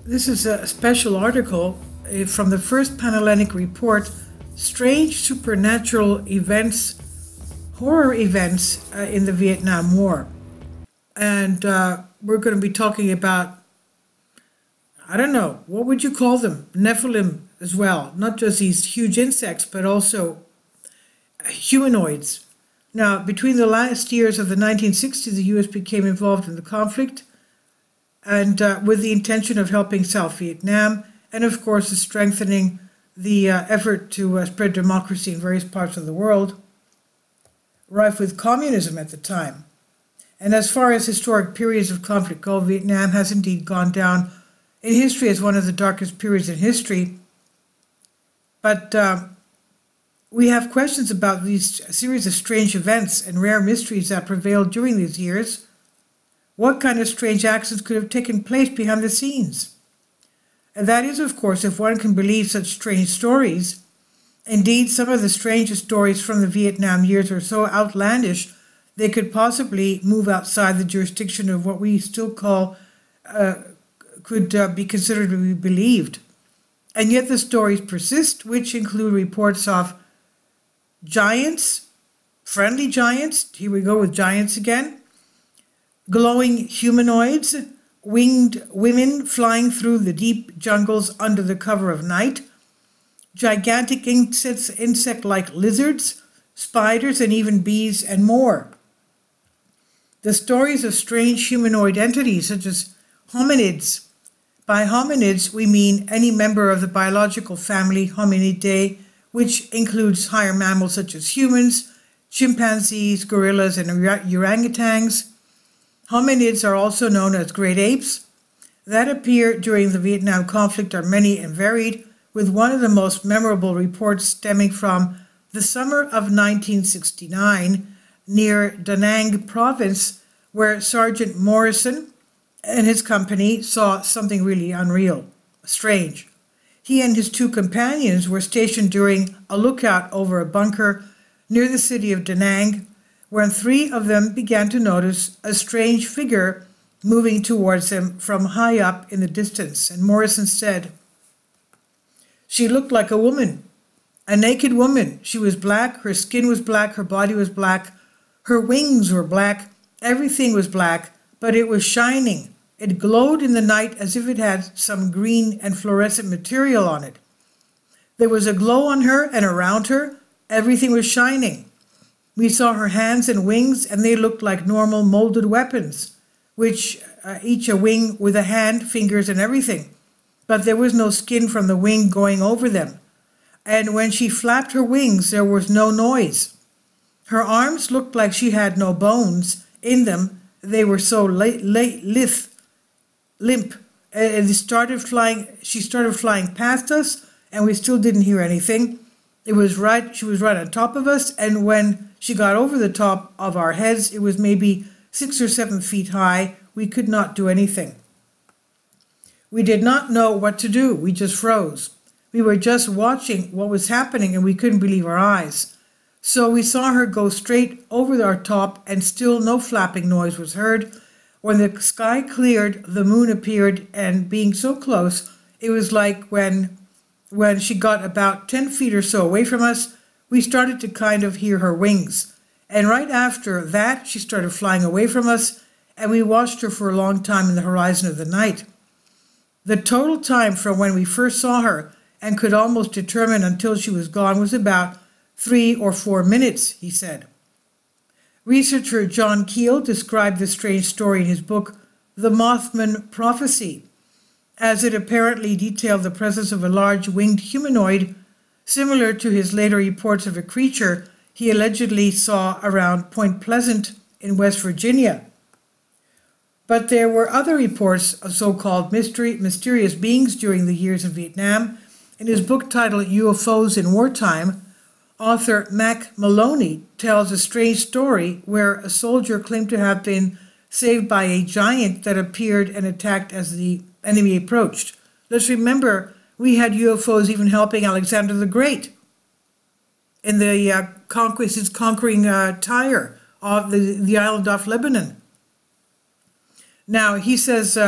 This is a special article from the first Panhellenic report, Strange Supernatural Events, Horror Events in the Vietnam War. And we're going to be talking about, I don't know, what would you call them? Nephilim as well. Not just these huge insects, but also humanoids. Now, between the last years of the 1960s, the U.S. became involved in the conflict, and with the intention of helping South Vietnam, and of course, strengthening the effort to spread democracy in various parts of the world, rife with communism at the time. And as far as historic periods of conflict go, Vietnam has indeed gone down in history as one of the darkest periods in history. But we have questions about these series of strange events and rare mysteries that prevailed during these years. What kind of strange actions could have taken place behind the scenes? And that is, of course, if one can believe such strange stories. Indeed, some of the strangest stories from the Vietnam years are so outlandish they could possibly move outside the jurisdiction of what we still call could be considered to be believed. And yet the stories persist, which include reports of giants, friendly giants, here we go with giants again, glowing humanoids, winged women flying through the deep jungles under the cover of night, gigantic insect-like lizards, spiders, and even bees, and more. The stories of strange humanoid entities such as hominids. By hominids, we mean any member of the biological family Hominidae, which includes higher mammals such as humans, chimpanzees, gorillas, and orangutans. Hominids are also known as great apes that appear during the Vietnam conflict are many and varied, with one of the most memorable reports stemming from the summer of 1969 near Da Nang province, where Sergeant Morrison and his company saw something really unreal, strange. He and his two companions were stationed during a lookout over a bunker near the city of Da Nang, when three of them began to notice a strange figure moving towards them from high up in the distance. And Morrison said, "She looked like a woman, a naked woman. She was black, her skin was black, her body was black, her wings were black, everything was black, but it was shining. It glowed in the night as if it had some green and fluorescent material on it. There was a glow on her and around her, everything was shining. We saw her hands and wings, and they looked like normal molded weapons, which each a wing with a hand, fingers, and everything. But there was no skin from the wing going over them. And when she flapped her wings, there was no noise. Her arms looked like she had no bones in them. They were so limp. And she started flying past us, and we still didn't hear anything. She was right on top of us, and when she got over the top of our heads, it was maybe 6 or 7 feet high. We could not do anything. We did not know what to do. We just froze. We were just watching what was happening, and we couldn't believe our eyes. So we saw her go straight over our top, and still no flapping noise was heard. When the sky cleared, the moon appeared, and being so close, it was like when she got about 10 feet or so away from us, we started to kind of hear her wings. And right after that, she started flying away from us, and we watched her for a long time in the horizon of the night. The total time from when we first saw her and could almost determine until she was gone was about 3 or 4 minutes, he said. Researcher John Keel described the strange story in his book, The Mothman Prophecy, as it apparently detailed the presence of a large winged humanoid, similar to his later reports of a creature he allegedly saw around Point Pleasant in West Virginia. But there were other reports of so-called mysterious beings during the years in Vietnam. In his book titled UFOs in Wartime, author Mac Maloney tells a strange story where a soldier claimed to have been saved by a giant that appeared and attacked as the enemy approached. Let's remember, we had UFOs even helping Alexander the Great in the conquering Tyre of the island off Lebanon. Now, he says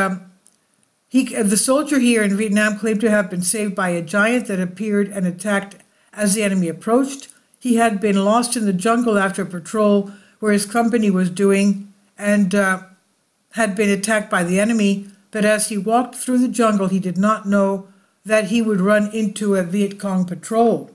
The soldier here in Vietnam claimed to have been saved by a giant that appeared and attacked as the enemy approached. He had been lost in the jungle after a patrol where his company was doing and had been attacked by the enemy, but as he walked through the jungle, he did not know that he would run into a Viet Cong patrol.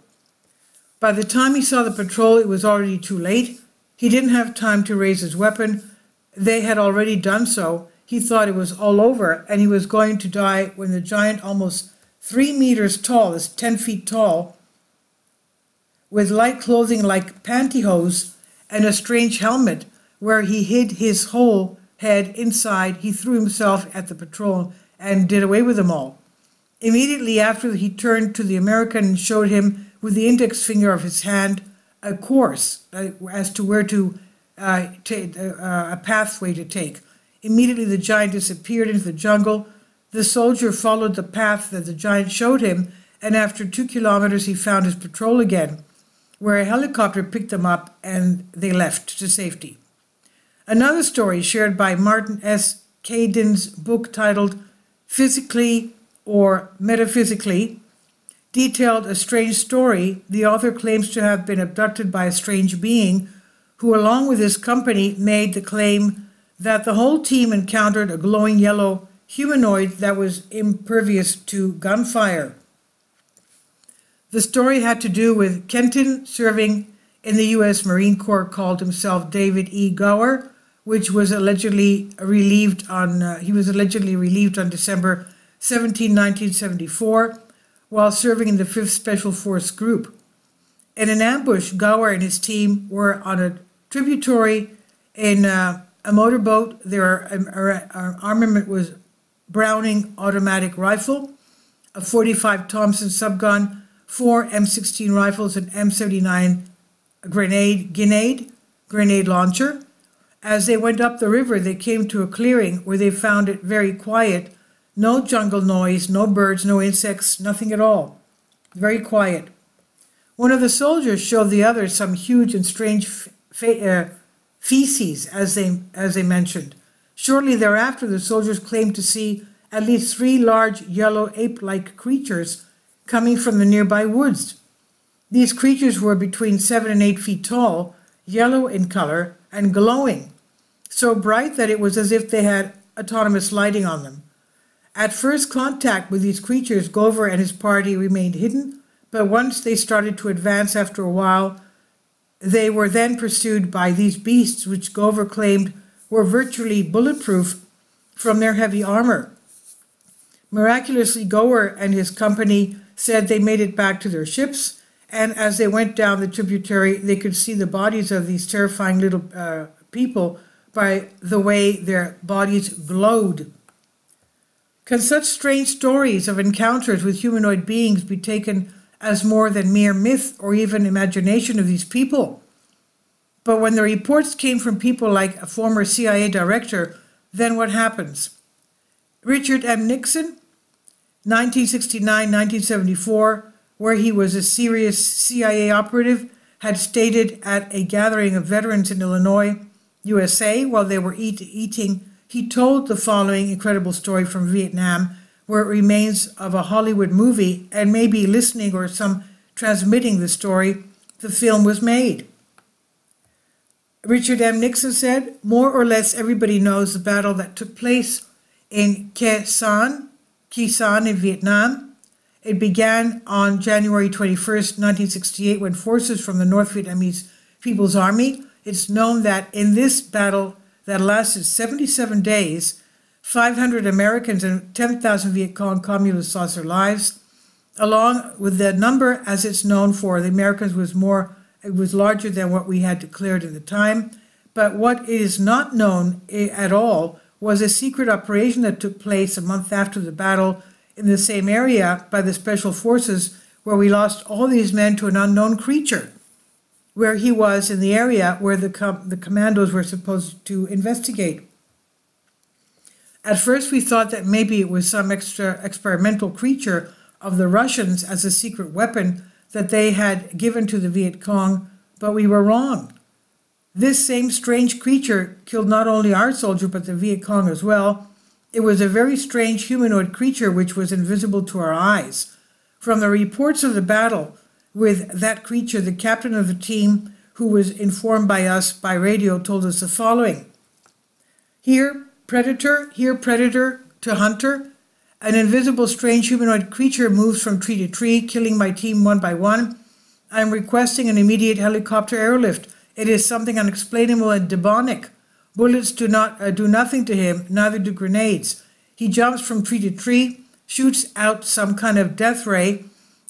By the time he saw the patrol, it was already too late. He didn't have time to raise his weapon. They had already done so. He thought it was all over, and he was going to die when the giant, almost 3 meters tall, is 10 feet tall, with light clothing like pantyhose and a strange helmet where he hid his whole head inside. He threw himself at the patrol and did away with them all. Immediately after, he turned to the American and showed him with the index finger of his hand a course as to where to take a pathway to take. Immediately the giant disappeared into the jungle. The soldier followed the path that the giant showed him, and after 2 kilometers he found his patrol again, where a helicopter picked them up and they left to safety. Another story shared by Martin S. Caden's book titled Physically or Metaphysically detailed a strange story. The author claims to have been abducted by a strange being who, along with his company, made the claim that the whole team encountered a glowing yellow humanoid that was impervious to gunfire. The story had to do with Kenton serving in the U.S. Marine Corps, called himself David E. Gower, which was allegedly relieved on December 17, 1974, while serving in the 5th Special Force Group. In an ambush, Gower and his team were on a tributary in a motorboat. Their armament was Browning automatic rifle, a .45 Thompson subgun, 4 M16 rifles, and M79 grenade launcher. As they went up the river, they came to a clearing where they found it very quiet. No jungle noise, no birds, no insects, nothing at all. Very quiet. One of the soldiers showed the others some huge and strange feces, as they mentioned. Shortly thereafter, the soldiers claimed to see at least 3 large yellow ape-like creatures coming from the nearby woods. These creatures were between 7 and 8 feet tall, yellow in color, and glowing, so bright that it was as if they had autonomous lighting on them. At first contact with these creatures, Gover and his party remained hidden, but once they started to advance after a while, they were then pursued by these beasts, which Gover claimed were virtually bulletproof from their heavy armor. Miraculously, Gower and his company said they made it back to their ships, and as they went down the tributary, they could see the bodies of these terrifying little people by the way their bodies glowed. Can such strange stories of encounters with humanoid beings be taken as more than mere myth or even imagination of these people? But when the reports came from people like a former CIA director, then what happens? Richard M. Nixon, 1969-1974, where he was a serious CIA operative, had stated at a gathering of veterans in Illinois, USA, while they were eating, he told the following incredible story from Vietnam, where it remains of a Hollywood movie, and maybe listening or some transmitting the story, the film was made. Richard M. Nixon said, more or less everybody knows the battle that took place in Khe Sanh in Vietnam. It began on January 21st, 1968, when forces from the North Vietnamese People's Army. It's known that in this battle that lasted 77 days, 500 Americans and 10,000 Viet Cong communists lost their lives. Along with the number, as it's known for, the Americans was larger than what we had declared at the time. But what is not known at all was a secret operation that took place a month after the battle in the same area by the Special Forces, where we lost all these men to an unknown creature, where he was in the area where the commandos were supposed to investigate. At first we thought that maybe it was some extra experimental creature of the Russians as a secret weapon that they had given to the Viet Cong, but we were wrong. This same strange creature killed not only our soldier but the Viet Cong as well, It was a very strange humanoid creature which was invisible to our eyes. From the reports of the battle with that creature, the captain of the team, who was informed by us by radio, told us the following. Here, predator to hunter. An invisible strange humanoid creature moves from tree to tree, killing my team one by one. I am requesting an immediate helicopter airlift. It is something unexplainable and demonic. Bullets do nothing to him, neither do grenades. He jumps from tree to tree, shoots out some kind of death ray.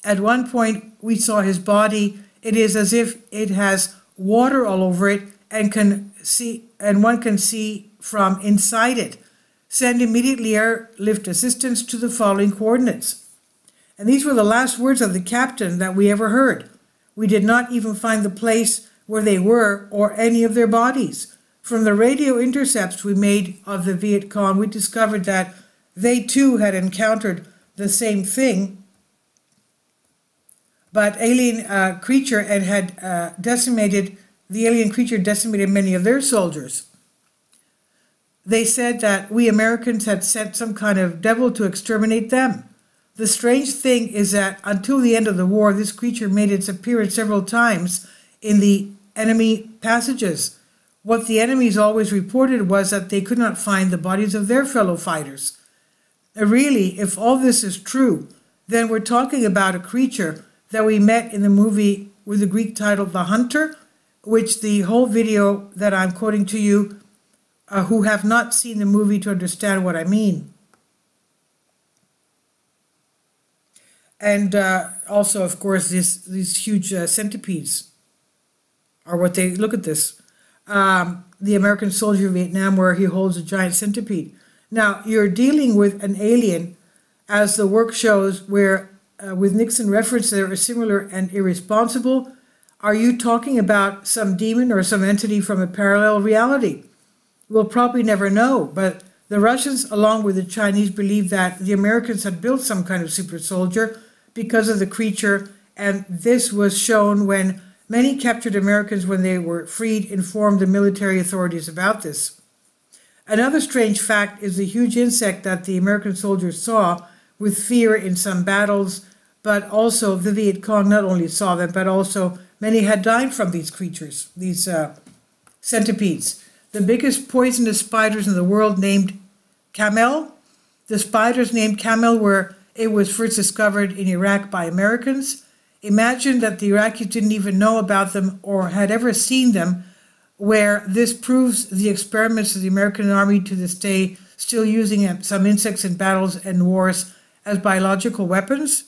At one point, we saw his body. It is as if it has water all over it and one can see from inside it. Send immediately airlift assistance to the following coordinates. And these were the last words of the captain that we ever heard. We did not even find the place where they were or any of their bodies. From the radio intercepts we made of the Viet Cong, we discovered that they too had encountered the same thing, but alien creature, and had decimated many of their soldiers. They said that we Americans had sent some kind of devil to exterminate them. The strange thing is that until the end of the war, this creature made its appearance several times in the enemy passages. What the enemies always reported was that they could not find the bodies of their fellow fighters. Really, if all this is true, then we're talking about a creature that we met in the movie with the Greek title The Hunter, which the whole video that I'm quoting to you, who have not seen the movie to understand what I mean. And also, of course, these huge centipedes are what they look at this. The American soldier of Vietnam, where he holds a giant centipede. Now, you're dealing with an alien, as the work shows, where with Nixon reference they are similar and irresponsible. Are you talking about some demon or some entity from a parallel reality? We'll probably never know, but the Russians, along with the Chinese, believe that the Americans had built some kind of super soldier because of the creature, and this was shown when many captured Americans, when they were freed, informed the military authorities about this. Another strange fact is the huge insect that the American soldiers saw with fear in some battles, but also the Viet Cong not only saw them, but also many had died from these creatures, these centipedes. The biggest poisonous spiders in the world named camel. The spiders named camel it was first discovered in Iraq by Americans. Imagine that the Iraqis didn't even know about them or had ever seen them, where this proves the experiments of the American army to this day, still using some insects in battles and wars as biological weapons.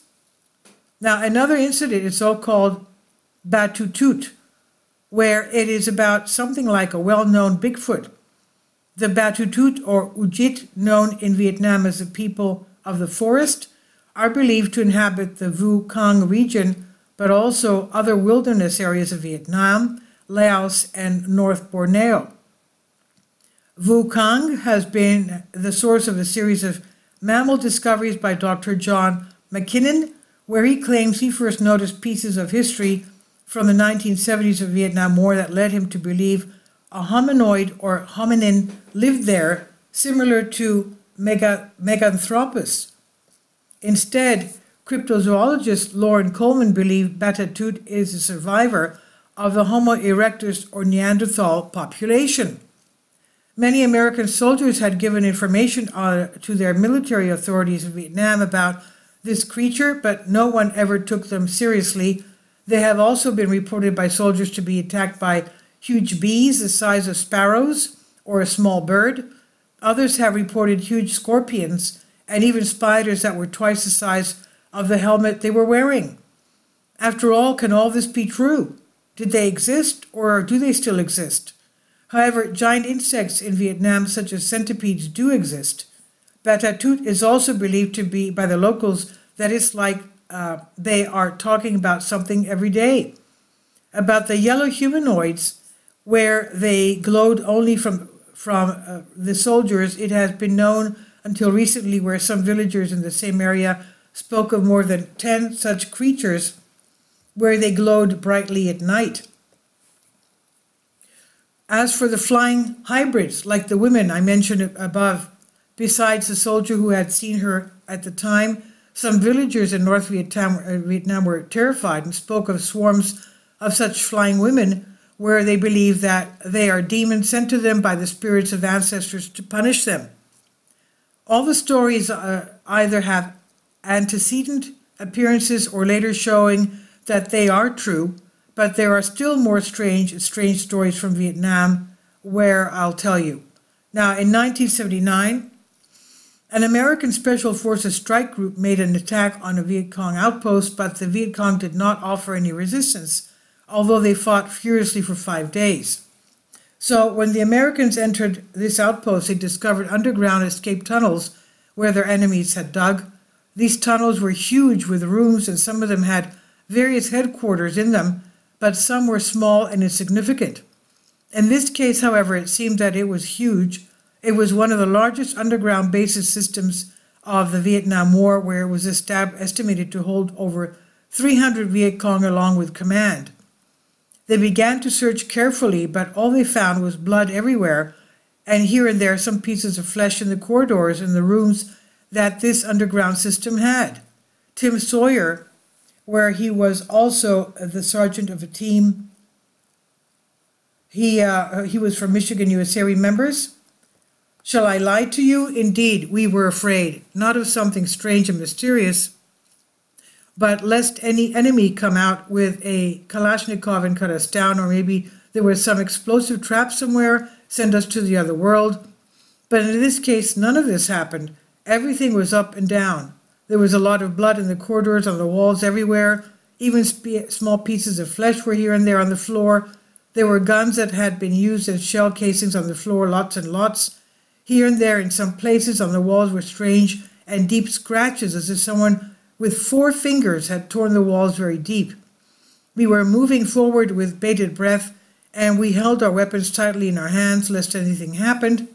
Now, another incident is so-called Batutut, where it is about something like a well-known Bigfoot. The Batutut, or Ujit, known in Vietnam as the people of the forest, are believed to inhabit the Vu Cang region, but also other wilderness areas of Vietnam, Laos, and North Borneo. Vu Cang has been the source of a series of mammal discoveries by Dr. John McKinnon, where he claims he first noticed pieces of history from the 1970s of Vietnam War that led him to believe a hominoid or hominin lived there, similar to Meganthropus. Instead, cryptozoologist Lauren Coleman believed Batutut is a survivor of the Homo erectus or Neanderthal population. Many American soldiers had given information to their military authorities in Vietnam about this creature, but no one ever took them seriously. They have also been reported by soldiers to be attacked by huge bees the size of sparrows or a small bird. Others have reported huge scorpions and even spiders that were twice the size of the helmet they were wearing. After all, can all this be true? Did they exist, or do they still exist? However, giant insects in Vietnam, such as centipedes, do exist. Batutut is also believed to be, by the locals, that it's like they are talking about something every day. About the yellow humanoids, where they glowed only from the soldiers, it has been known until recently where some villagers in the same area spoke of more than 10 such creatures where they glowed brightly at night. As for the flying hybrids, like the women I mentioned above, Besides the soldier who had seen her at the time, some villagers in North Vietnam were terrified and spoke of swarms of such flying women, where they believe that they are demons sent to them by the spirits of ancestors to punish them. All the stories either have antecedent appearances or later showing that they are true, but there are still more strange stories from Vietnam, where I'll tell you. Now, in 1979, an American Special Forces strike group made an attack on a Viet Cong outpost, but the Viet Cong did not offer any resistance, although they fought furiously for 5 days. So when the Americans entered this outpost, they discovered underground escape tunnels where their enemies had dug. These tunnels were huge with rooms, and some of them had various headquarters in them, but some were small and insignificant. In this case, however, it seemed that it was huge. It was one of the largest underground bases systems of the Vietnam War, where it was estimated to hold over 300 Viet Cong along with command. They began to search carefully, but all they found was blood everywhere, and here and there some pieces of flesh in the corridors and the rooms that this underground system had. Tim Sawyer, where he was also the sergeant of a team, he was from Michigan, USA, remembers? Shall I lie to you? Indeed, we were afraid, not of something strange and mysterious, but lest any enemy come out with a Kalashnikov and cut us down, or maybe there was some explosive trap somewhere, send us to the other world. But in this case, none of this happened. Everything was up and down. There was a lot of blood in the corridors, on the walls, everywhere. Even small pieces of flesh were here and there on the floor. There were guns that had been used as shell casings on the floor, lots and lots. Here and there, in some places on the walls, were strange and deep scratches, as if someone with 4 fingers had torn the walls very deep. We were moving forward with bated breath, and we held our weapons tightly in our hands lest anything happened.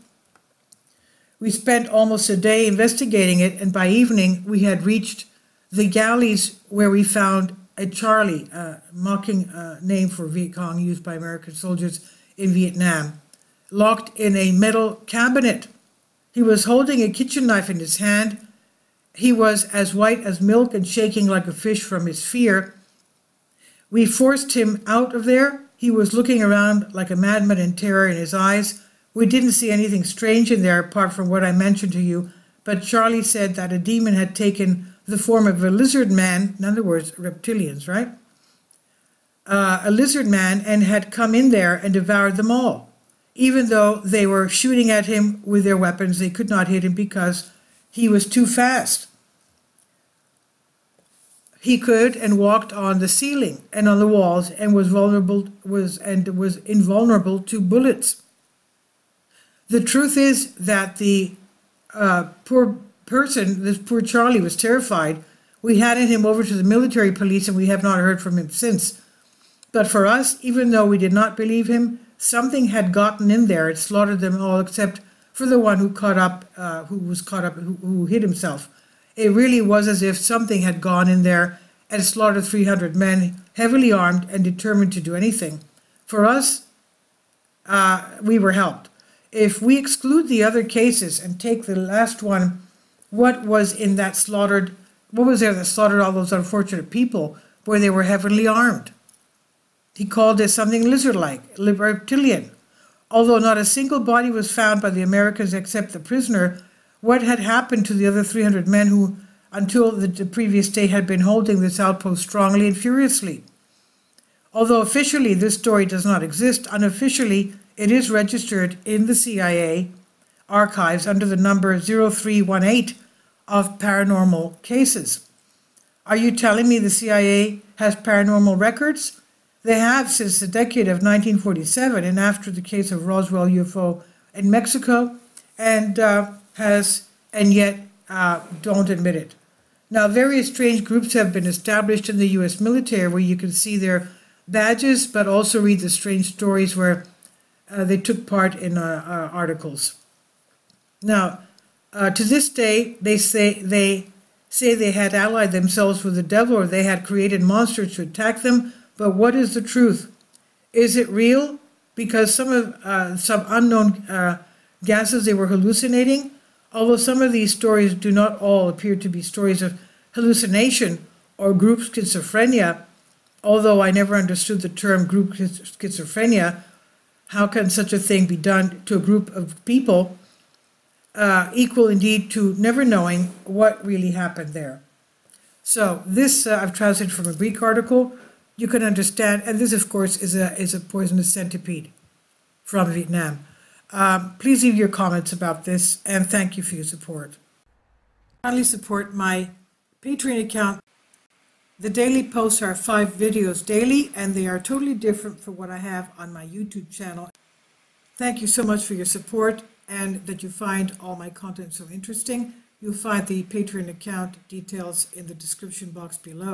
We spent almost a day investigating it, and by evening we had reached the galleys where we found a Charlie, a mocking name for Viet Cong used by American soldiers in Vietnam, locked in a metal cabinet. He was holding a kitchen knife in his hand. He was as white as milk and shaking like a fish from his fear. We forced him out of there. He was looking around like a madman in terror in his eyes. We didn't see anything strange in there apart from what I mentioned to you, but Charlie said that a demon had taken the form of a lizard man, in other words, reptilians, right? A lizard man, and had come in there and devoured them all. Even though they were shooting at him with their weapons, they could not hit him because he was too fast. He could and walked on the ceiling and on the walls and was invulnerable to bullets. The truth is that the poor person, this poor Charlie, was terrified. We handed him over to the military police, and we have not heard from him since. But for us, even though we did not believe him, something had gotten in there and slaughtered them all except for the one who who hid himself. It really was as if something had gone in there and slaughtered 300 men, heavily armed and determined to do anything. For us, we were helped. If we exclude the other cases and take the last one, what was there that slaughtered all those unfortunate people, where they were heavily armed? He called it something lizard-like, reptilian. Although not a single body was found by the Americans except the prisoner, what had happened to the other 300 men who, until the previous day, had been holding this outpost strongly and furiously? Although officially this story does not exist, unofficially it is registered in the CIA archives under the number 0318 of paranormal cases. Are you telling me the CIA has paranormal records? They have since the decade of 1947 and after the case of Roswell UFO in Mexico, and yet don't admit it. Now, various strange groups have been established in the U.S. military where you can see their badges, but also read the strange stories where they took part in articles. Now, to this day, they say they had allied themselves with the devil, or they had created monsters to attack them. But what is the truth? Is it real? Because some unknown gases they were hallucinating, Although some of these stories do not all appear to be stories of hallucination or group schizophrenia, although I never understood the term group schizophrenia, how can such a thing be done to a group of people, equal indeed to never knowing what really happened there. So this I've translated from a Greek article. You can understand, and this of course is a poisonous centipede from Vietnam. Please leave your comments about this, and thank you for your support. Kindly support my Patreon account. The daily posts are 5 videos daily, and they are totally different from what I have on my YouTube channel. Thank you so much for your support, and that you find all my content so interesting. You'll find the Patreon account details in the description box below.